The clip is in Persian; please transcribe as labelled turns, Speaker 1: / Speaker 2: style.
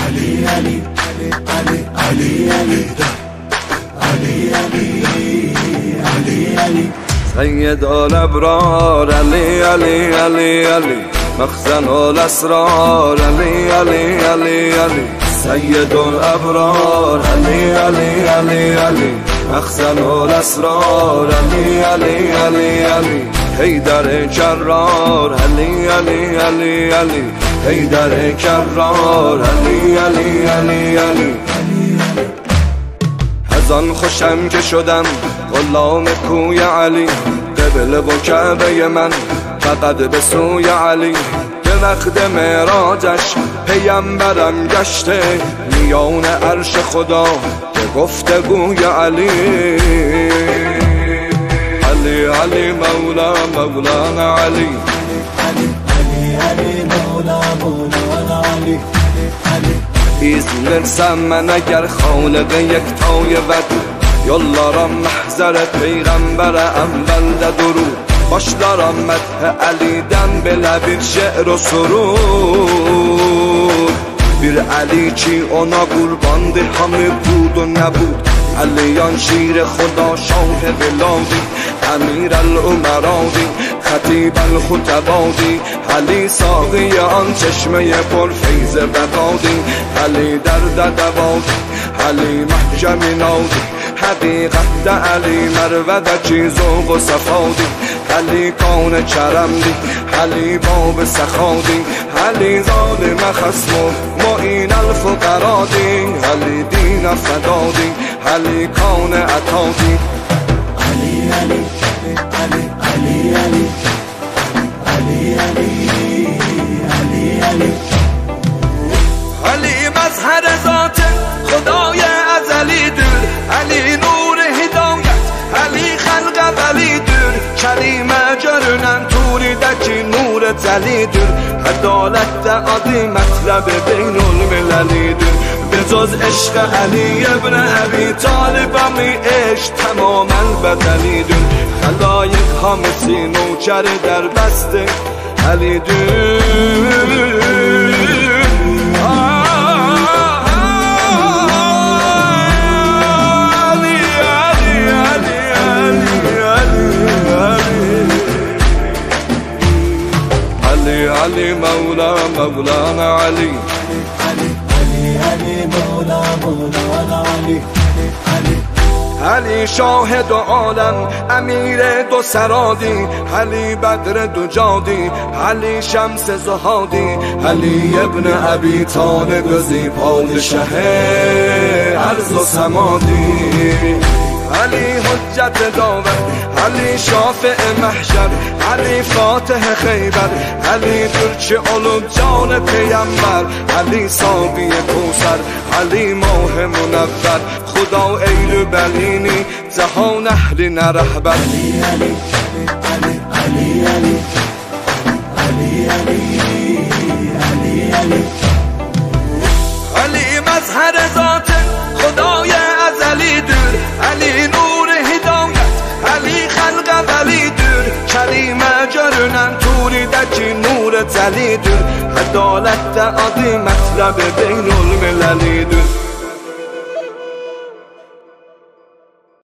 Speaker 1: علی علی علی علی علی علی علی علی
Speaker 2: سید الابرار علی علی علی علی مخزن الاسرار علی علی علی علی سید الابرار علی علی علی علی مخزن الاسرار علی علی علی علی حیدر کرار علی علی علی علی حیدر کرار علی علی علی علی از آن خوشم که شدم غلام کوی علی قبله و کعبه من فقط به سوی علی به وقت معراجش پیمبرم گشته میان عرش خدا به گفتگوی علی علی علی مولا مولانا علی
Speaker 1: علی علی علی مولا مولانا علی
Speaker 2: ایزنرسم من اگر خالق یکتای ود یالارم محضر پیغمبر اول ده درود başlarım mədhə Əlidən belə bir şe'r o surur Bir Əli ki ona qurbandır hamı budu nəbud Əliyan şir xuda şah biladi Əmir el-Umeradi خطیب الخطبادی علی ساقی آن چشمه پر فیض بقادی علی درد دوادی علی محکم نادی حقیقت علی مروده چی ذوق و صفادی علی کان کرمدی علی باب سخادی علی ظالم خصم و معین الفقرادی علی دین فدادی علی کان عطادی
Speaker 1: علی علی علی علی علی علی علی علی علی
Speaker 2: علی مظهر ذات خدای ازلی دور علی نور هدایت علی خلق ولی دور کلمه görünən turidəki nur cəlidir Ədalət də adı mətləb beynülməlidir Becoz eşq Əli ibn Əbi Talib'mi eşq tamamən bədəlidir Xəlayiq hamısı nökəri dərbəstdir Əlidir علی مولا مولانا علی
Speaker 1: علی علی علی مولا مولانا علی علی
Speaker 2: علی شاهد عالم امیر دو سرادی علی بدر دو جادی علی شمس زهادی علی ابن ابی طالب زی پادشه ارض و سمادی علی حجت داور علی شافع محشر علی فاتح خیبر علی ترچ علوم جان پیامبر علی ساقی کوثر علی ماه منور خدا ایل بلینی جهان اهل نرهبر
Speaker 1: علی علی علی علی علی علی علی علی علی
Speaker 2: علی مظهر ذات خدای ازلی دور علی نور هدایت علی خلق ولی دور کلمه görünən turidəki nur cəlidir Ədalət də adı mətləb beynülməlidir